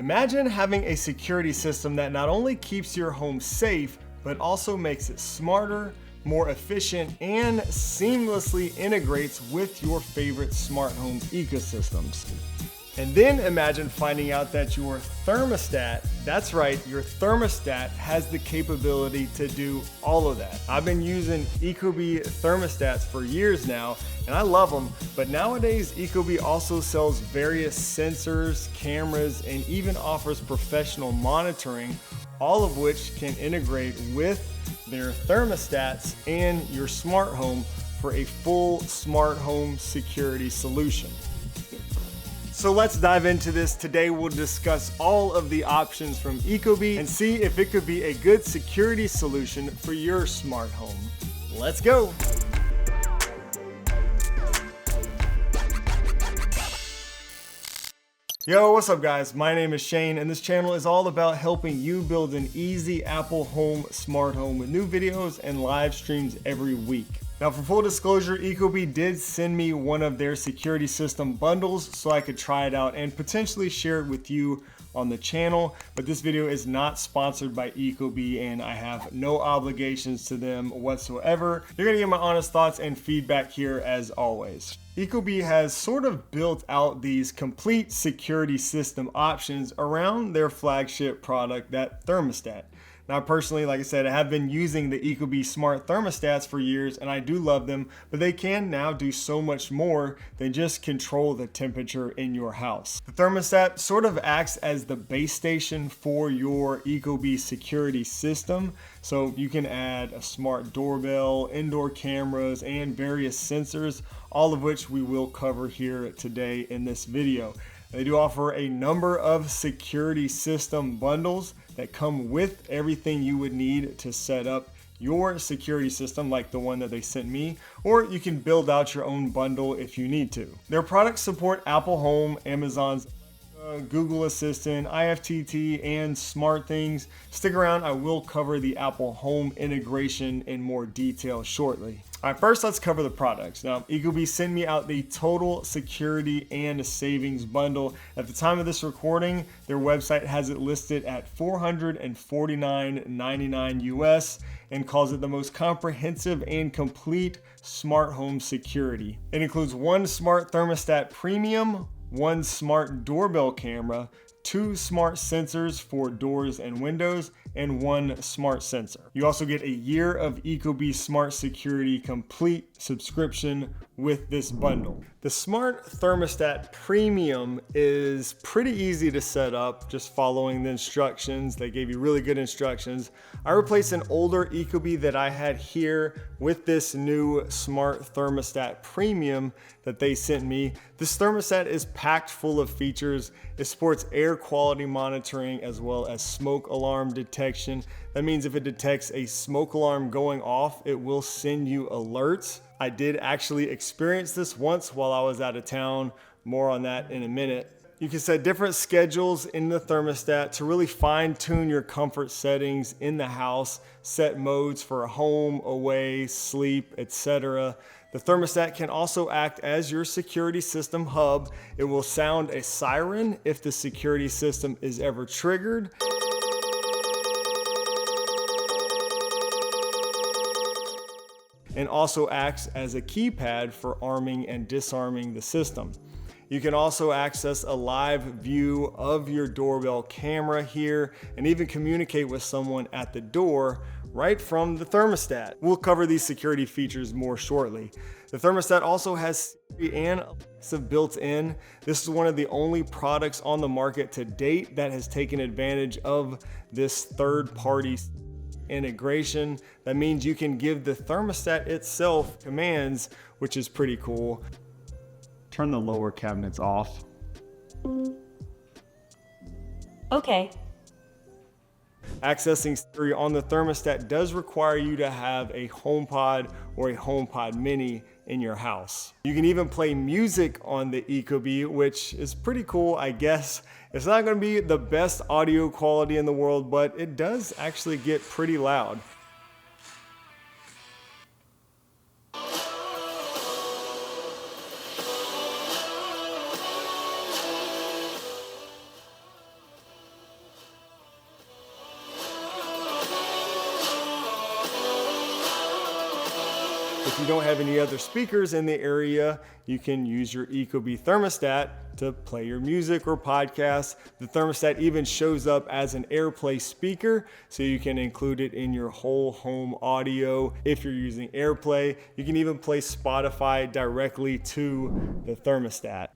Imagine having a security system that not only keeps your home safe, but also makes it smarter, more efficient, and seamlessly integrates with your favorite smart home ecosystems. And then imagine finding out that your thermostat, that's right, your thermostat has the capability to do all of that. I've been using Ecobee thermostats for years now, and I love them, but nowadays Ecobee also sells various sensors, cameras, and even offers professional monitoring, all of which can integrate with their thermostats and your smart home for a full smart home security solution. So let's dive into this. Today we'll discuss all of the options from Ecobee and see if it could be a good security solution for your smart home. Let's go. Yo, what's up guys? My name is Shane and this channel is all about helping you build an easy Apple home smart home with new videos and live streams every week. Now for full disclosure, Ecobee did send me one of their security system bundles so I could try it out and potentially share it with you on the channel, but this video is not sponsored by Ecobee and I have no obligations to them whatsoever. You're gonna get my honest thoughts and feedback here as always. Ecobee has sort of built out these complete security system options around their flagship product, that thermostat. Now personally, like I said, I have been using the Ecobee smart thermostats for years and I do love them, but they can now do so much more than just control the temperature in your house. The thermostat sort of acts as the base station for your Ecobee security system. So you can add a smart doorbell, indoor cameras, and various sensors, all of which we will cover here today in this video. They do offer a number of security system bundles that come with everything you would need to set up your security system, like the one that they sent me, or you can build out your own bundle if you need to. Their products support Apple Home, Amazon's Google Assistant, IFTT, and SmartThings. Stick around, I will cover the Apple Home integration in more detail shortly. All right, first let's cover the products. Now, Ecobee sent me out the Total Security and Savings Bundle. At the time of this recording, their website has it listed at $449.99 US and calls it the most comprehensive and complete smart home security. It includes one smart thermostat premium, one smart doorbell camera, two smart sensors for doors and windows, and one smart sensor. You also get a year of Ecobee Smart Security Complete subscription with this bundle. The Smart Thermostat Premium is pretty easy to set up, just following the instructions. They gave you really good instructions. I replaced an older Ecobee that I had here with this new Smart Thermostat Premium that they sent me. This thermostat is packed full of features. It supports air quality monitoring as well as smoke alarm detection. That means if it detects a smoke alarm going off, it will send you alerts. I did actually experience this once while I was out of town. More on that in a minute. You can set different schedules in the thermostat to really fine-tune your comfort settings in the house, set modes for home, away, sleep, etc. The thermostat can also act as your security system hub. It will sound a siren if the security system is ever triggered. And also acts as a keypad for arming and disarming the system. You can also access a live view of your doorbell camera here and even communicate with someone at the door right from the thermostat. We'll cover these security features more shortly. The thermostat also has Siri and Alexa built in. This is one of the only products on the market to date that has taken advantage of this third-party integration. That means you can give the thermostat itself commands, which is pretty cool. Turn the lower cabinets off. Okay. Accessing Siri on the thermostat does require you to have a HomePod or a HomePod Mini in your house. You can even play music on the Ecobee, which is pretty cool, I guess. It's not going to be the best audio quality in the world, but it does actually get pretty loud. if you don't have any other speakers in the area, you can use your Ecobee thermostat to play your music or podcast. The thermostat even shows up as an AirPlay speaker, so you can include it in your whole home audio. If you're using AirPlay, you can even play Spotify directly to the thermostat.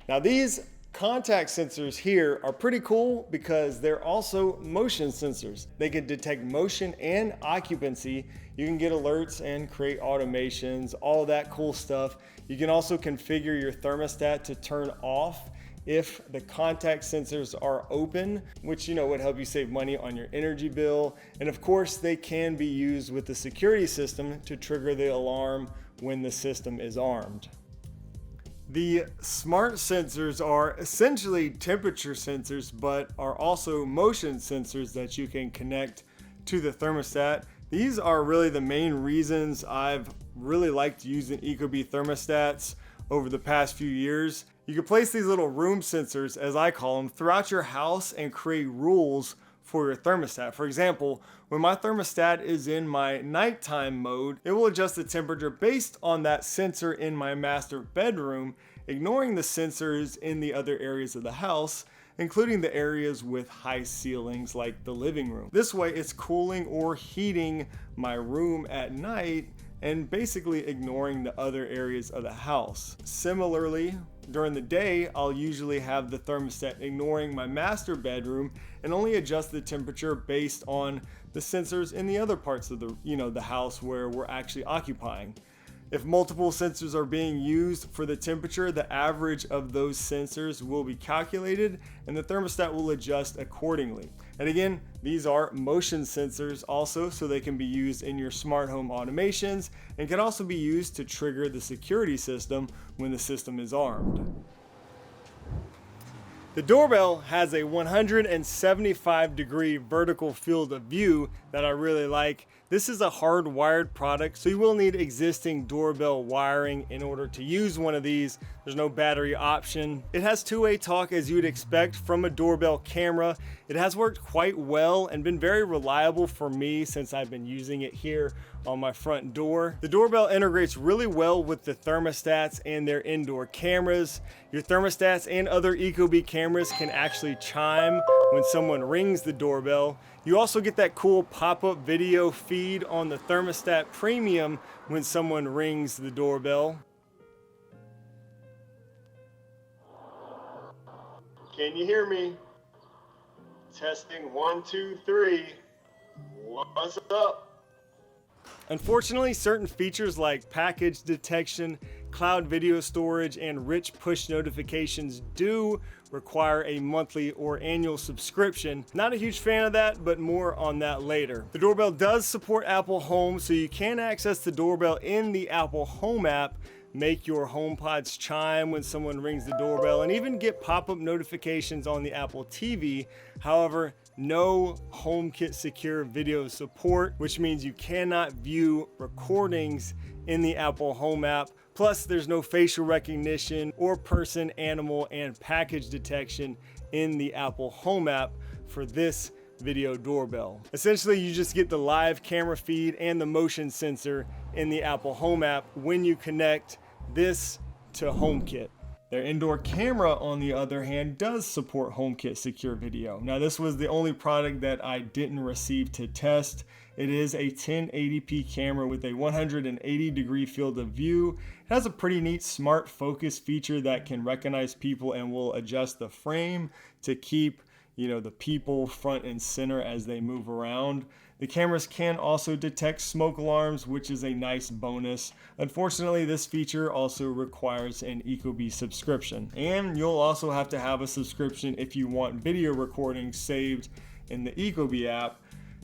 Now these contact sensors here are pretty cool because they're also motion sensors. They can detect motion and occupancy. You can get alerts and create automations, all that cool stuff. You can also configure your thermostat to turn off if the contact sensors are open, which would help you save money on your energy bill. And of course, they can be used with the security system to trigger the alarm when the system is armed. The smart sensors are essentially temperature sensors, but are also motion sensors that you can connect to the thermostat. These are really the main reasons I've really liked using Ecobee thermostats over the past few years. You can place these little room sensors, as I call them, throughout your house and create rules for your thermostat. For example, when my thermostat is in my nighttime mode, it will adjust the temperature based on that sensor in my master bedroom, ignoring the sensors in the other areas of the house, including the areas with high ceilings like the living room. This way it's cooling or heating my room at night and basically ignoring the other areas of the house. Similarly, during the day, I'll usually have the thermostat ignoring my master bedroom and only adjust the temperature based on the sensors in the other parts of the house where we're actually occupying. If multiple sensors are being used for the temperature, the average of those sensors will be calculated and the thermostat will adjust accordingly. And again, these are motion sensors also, so they can be used in your smart home automations and can also be used to trigger the security system when the system is armed. The Doorbell has a 175-degree vertical field of view that I really like. This is a hardwired product, so you will need existing doorbell wiring in order to use one of these. There's no battery option. It has two-way talk as you would expect from a doorbell camera. It has worked quite well and been very reliable for me since I've been using it here on my front door. The doorbell integrates really well with the thermostats and their indoor cameras. Your thermostats and other Ecobee cameras can actually chime when someone rings the doorbell. You also get that cool pop-up video feed on the Thermostat Premium when someone rings the doorbell. Can you hear me? Testing 1, 2, 3. What's up? Unfortunately, certain features like package detection, cloud video storage, and rich push notifications do require a monthly or annual subscription. Not a huge fan of that, but more on that later. The doorbell does support Apple Home, so you can access the doorbell in the Apple Home app, make your HomePods chime when someone rings the doorbell, and even get pop-up notifications on the Apple TV. However, no HomeKit secure video support, which means you cannot view recordings in the Apple Home app. Plus, there's no facial recognition or person, animal, and package detection in the Apple Home app for this video doorbell. Essentially, you just get the live camera feed and the motion sensor in the Apple Home app when you connect this to HomeKit. Their indoor camera, on the other hand, does support HomeKit secure video. Now, this was the only product that I didn't receive to test. It is a 1080p camera with a 180-degree field of view. It has a pretty neat smart focus feature that can recognize people and will adjust the frame to keep the people front and center as they move around. The cameras can also detect smoke alarms, which is a nice bonus. Unfortunately, this feature also requires an Ecobee subscription. And you'll also have to have a subscription if you want video recordings saved in the Ecobee app,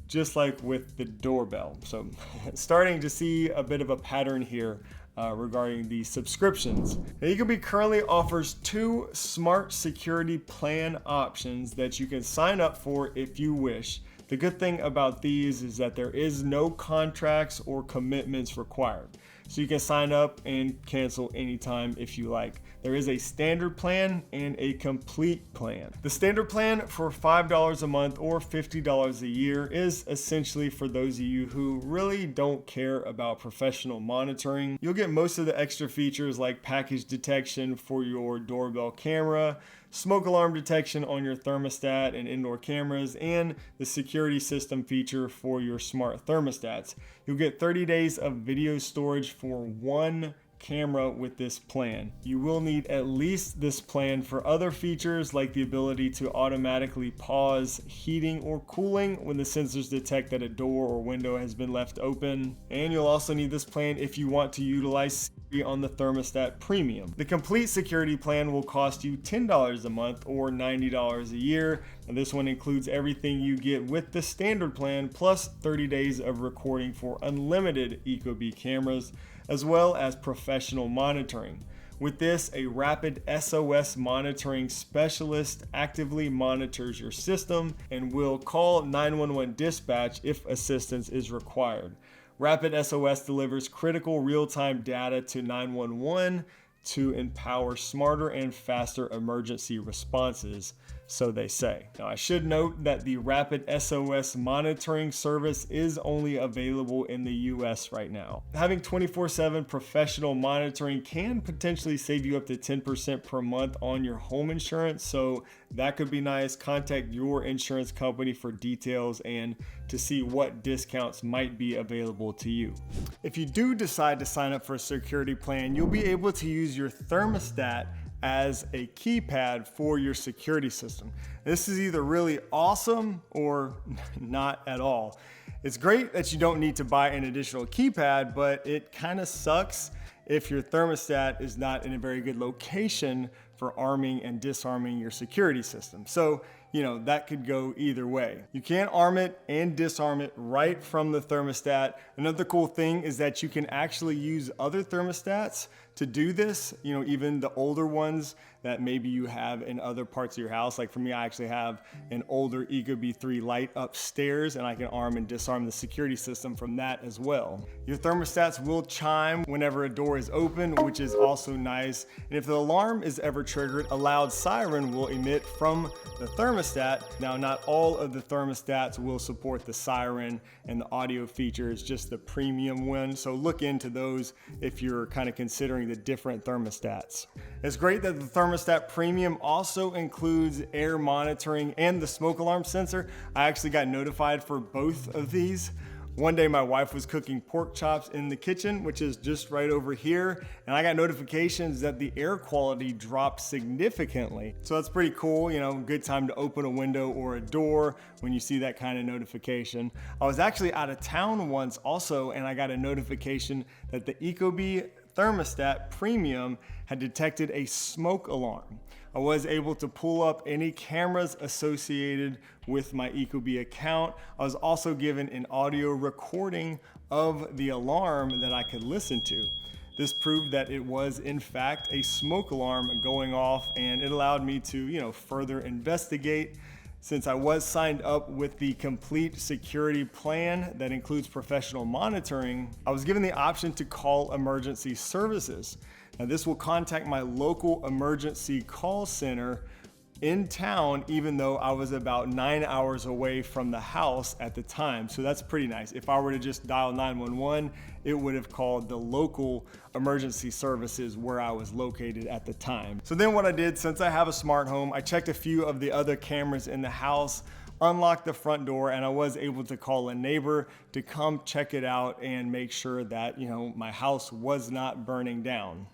just like with the doorbell. So starting to see a bit of a pattern here regarding the subscriptions. Now, Ecobee currently offers 2 smart security plan options that you can sign up for if you wish. The good thing about these is that there is no contracts or commitments required. so you can sign up and cancel anytime if you like. There is a standard plan and a complete plan. The standard plan for $5 a month or $50 a year is essentially for those of you who really don't care about professional monitoring. You'll get most of the extra features like package detection for your doorbell camera, smoke alarm detection on your thermostat and indoor cameras, and the security system feature for your smart thermostats. You'll get 30 days of video storage for one camera with this plan. You will need at least this plan for other features like the ability to automatically pause heating or cooling when the sensors detect that a door or window has been left open. And you'll also need this plan if you want to utilize Siri on the thermostat premium. The complete security plan will cost you $10 a month or $90 a year. And this one includes everything you get with the standard plan plus 30 days of recording for unlimited Ecobee cameras, as well as professional monitoring. With this, a rapid SOS monitoring specialist actively monitors your system and will call 911 dispatch if assistance is required. Rapid SOS delivers critical real-time data to 911 to empower smarter and faster emergency responses, so they say. Now, I should note that the rapid SOS monitoring service is only available in the US right now. Having 24/7 professional monitoring can potentially save you up to 10% per month on your home insurance, so that could be nice. Contact your insurance company for details and to see what discounts might be available to you. If you do decide to sign up for a security plan, you'll be able to use your thermostat as a keypad for your security system. This is either really awesome or not at all. It's great that you don't need to buy an additional keypad, but it kind of sucks if your thermostat is not in a very good location for arming and disarming your security system. So, that could go either way. You can arm it and disarm it right from the thermostat. Another cool thing is that you can actually use other thermostats to do this, even the older ones that maybe you have in other parts of your house. Like for me, I actually have an older Ecobee 3 Lite upstairs, and I can arm and disarm the security system from that as well. Your thermostats will chime whenever a door is open, which is also nice. And if the alarm is ever triggered, a loud siren will emit from the thermostat. Now, not all of the thermostats will support the siren and the audio features, just the premium one. So look into those if you're kind of considering the different thermostats. It's great that the thermostat premium also includes air monitoring and the smoke alarm sensor. I actually got notified for both of these. One day my wife was cooking pork chops in the kitchen, which is just right over here, and I got notifications that the air quality dropped significantly. So that's pretty cool, good time to open a window or a door when you see that kind of notification. I was actually out of town once also, and I got a notification that the Ecobee thermostat premium had detected a smoke alarm. I was able to pull up any cameras associated with my Ecobee account. I was also given an audio recording of the alarm that I could listen to. This proved that it was in fact a smoke alarm going off, and it allowed me to, further investigate. Since I was signed up with the complete security plan that includes professional monitoring, I was given the option to call emergency services. Now, this will contact my local emergency call center in town, even though I was about 9 hours away from the house at the time. So that's pretty nice. If I were to just dial 911, it would have called the local emergency services where I was located at the time. So then what I did, since I have a smart home, I checked a few of the other cameras in the house, unlocked the front door, and I was able to call a neighbor to come check it out and make sure that, my house was not burning down.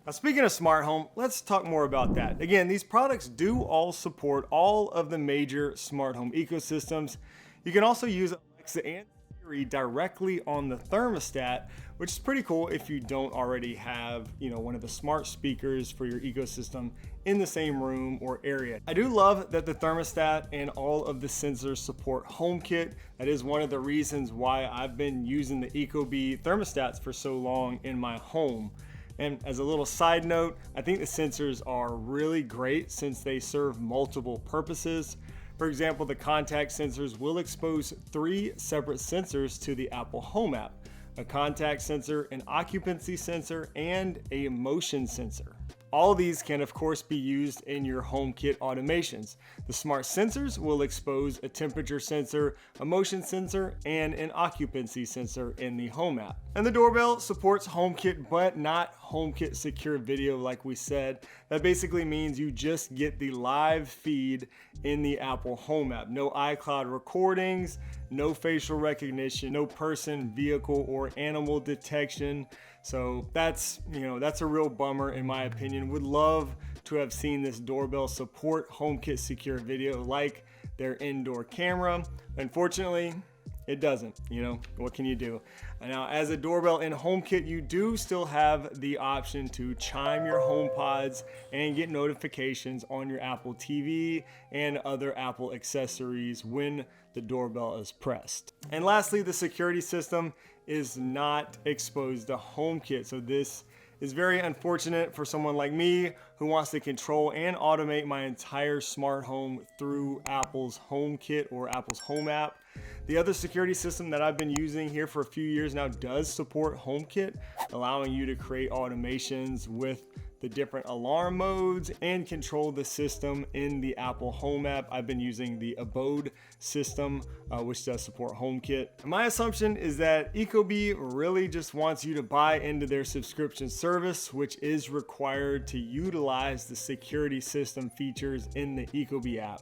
Now, speaking of smart home, let's talk more about that. Again, these products do all support all of the major smart home ecosystems. You can also use Alexa and Siri directly on the thermostat, which is pretty cool if you don't already have, one of the smart speakers for your ecosystem in the same room or area. I do love that the thermostat and all of the sensors support HomeKit. That is one of the reasons why I've been using the Ecobee thermostats for so long in my home. And as a little side note, I think the sensors are really great since they serve multiple purposes. For example, the contact sensors will expose 3 separate sensors to the Apple Home app. a contact sensor, an occupancy sensor, and a motion sensor. All these can of course be used in your HomeKit automations. The smart sensors will expose a temperature sensor, a motion sensor, and an occupancy sensor in the Home app. And the doorbell supports HomeKit but not HomeKit secure video like we said. That basically means you just get the live feed in the Apple Home app. No iCloud recordings, no facial recognition, no person, vehicle, or animal detection. So that's a real bummer in my opinion. Would love to have seen this doorbell support HomeKit secure video like their indoor camera. Unfortunately, it doesn't. What can you do? Now, as a doorbell in HomeKit, you do still have the option to chime your HomePods and get notifications on your Apple TV and other Apple accessories when the doorbell is pressed. And lastly, the security system is not exposed to HomeKit. So this is very unfortunate for someone like me who wants to control and automate my entire smart home through Apple's HomeKit or Apple's Home app. The other security system that I've been using here for a few years now does support HomeKit, allowing you to create automations with the different alarm modes and control the system in the Apple Home app. I've been using the Abode system, which does support HomeKit. My assumption is that Ecobee really just wants you to buy into their subscription service, which is required to utilize the security system features in the Ecobee app.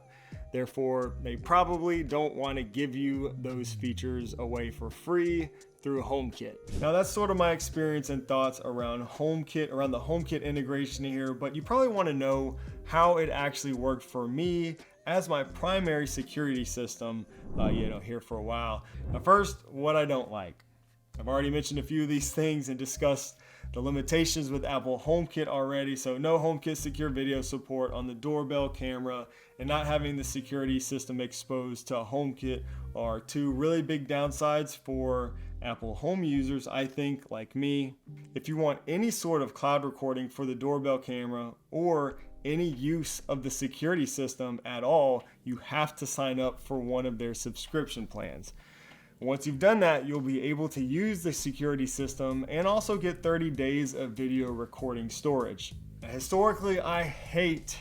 Therefore, they probably don't want to give you those features away for free through HomeKit. Now that's sort of my experience and thoughts around HomeKit, around the HomeKit integration here, but you probably want to know how it actually worked for me as my primary security system, here for a while. Now first, what I don't like. I've already mentioned a few of these things and discussed the limitations with Apple HomeKit already. So no HomeKit secure video support on the doorbell camera and not having the security system exposed to HomeKit are two really big downsides for Apple Home users, I think, like me. If you want any sort of cloud recording for the doorbell camera or any use of the security system at all, you have to sign up for one of their subscription plans. Once you've done that, you'll be able to use the security system and also get 30 days of video recording storage. Now, historically, I hate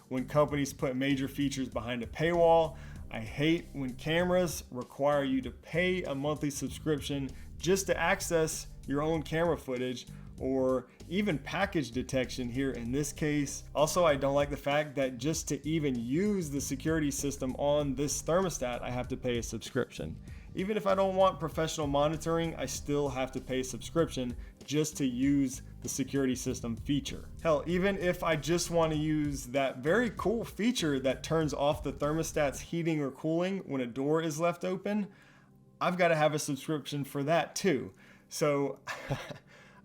when companies put major features behind a paywall. I hate when cameras require you to pay a monthly subscription just to access your own camera footage or even package detection here in this case. Also, I don't like the fact that just to even use the security system on this thermostat, I have to pay a subscription. Even if I don't want professional monitoring, I still have to pay a subscription just to use the security system feature. Hell, even if I just want to use that very cool feature that turns off the thermostat's heating or cooling when a door is left open, I've got to have a subscription for that too. So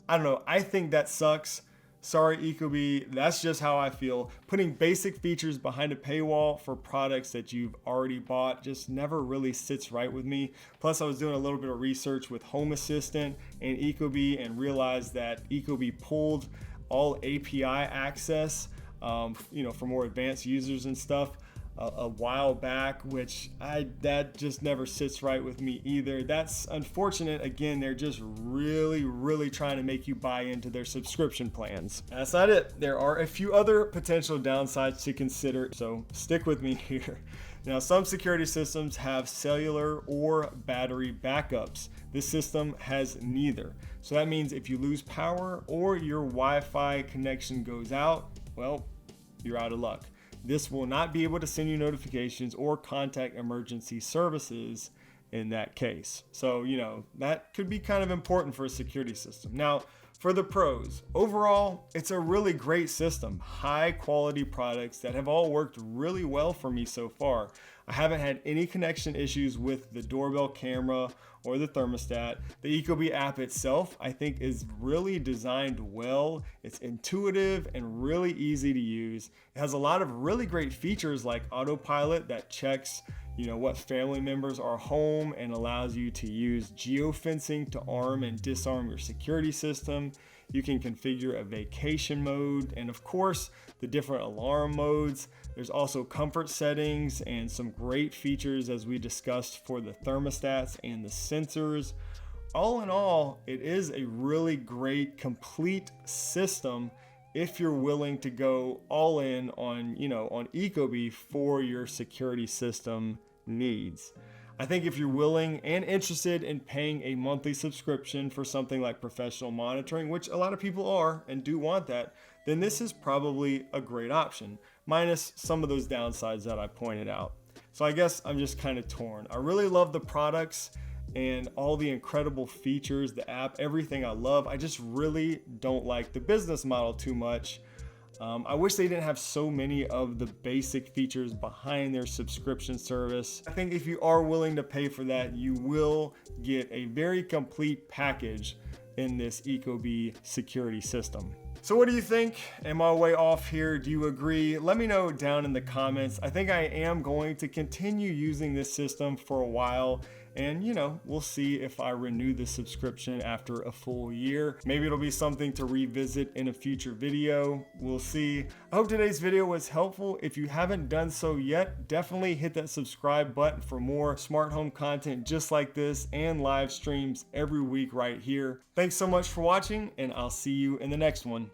I don't know. I think that sucks. Sorry, Ecobee. That's just how I feel. Putting basic features behind a paywall for products that you've already bought just never really sits right with me. Plus, I was doing a little bit of research with Home Assistant and Ecobee and realized that Ecobee pulled all API access, for more advanced users and stuff a while back, which that just never sits right with me either. That's unfortunate. Again, they're just really trying to make you buy into their subscription plans. That's not it. There are a few other potential downsides to consider, so stick with me here. Now, some security systems have cellular or battery backups. This system has neither. So that means if you lose power or your Wi-Fi connection goes out, well, you're out of luck. This will not be able to send you notifications or contact emergency services in that case. So, that could be kind of important for a security system. Now, for the pros, overall, it's a really great system. High quality products that have all worked really well for me so far. I haven't had any connection issues with the doorbell camera or the thermostat. The Ecobee app itself, I think, is really designed well. It's intuitive and really easy to use. It has a lot of really great features like autopilot that checks what family members are home and allows you to use geofencing to arm and disarm your security system. You can configure a vacation mode and of course the different alarm modes. There's also comfort settings and some great features as we discussed for the thermostats and the sensors. all in all, it is a really great complete system if you're willing to go all in on, on Ecobee for your security system needs. I think if you're willing and interested in paying a monthly subscription for something like professional monitoring, which a lot of people are and do want that, then this is probably a great option, minus some of those downsides that I pointed out. So I guess I'm just kind of torn. I really love the products and all the incredible features, the app, everything I love. I just really don't like the business model too much. I wish they didn't have so many of the basic features behind their subscription service. I think if you are willing to pay for that, you will get a very complete package in this Ecobee security system. So what do you think? Am I way off here? Do you agree? Let me know down in the comments. I think I am going to continue using this system for a while, and we'll see if I renew the subscription after a full year. Maybe it'll be something to revisit in a future video. We'll see. I hope today's video was helpful. If you haven't done so yet, definitely hit that subscribe button for more smart home content just like this and live streams every week right here. Thanks so much for watching, and I'll see you in the next one.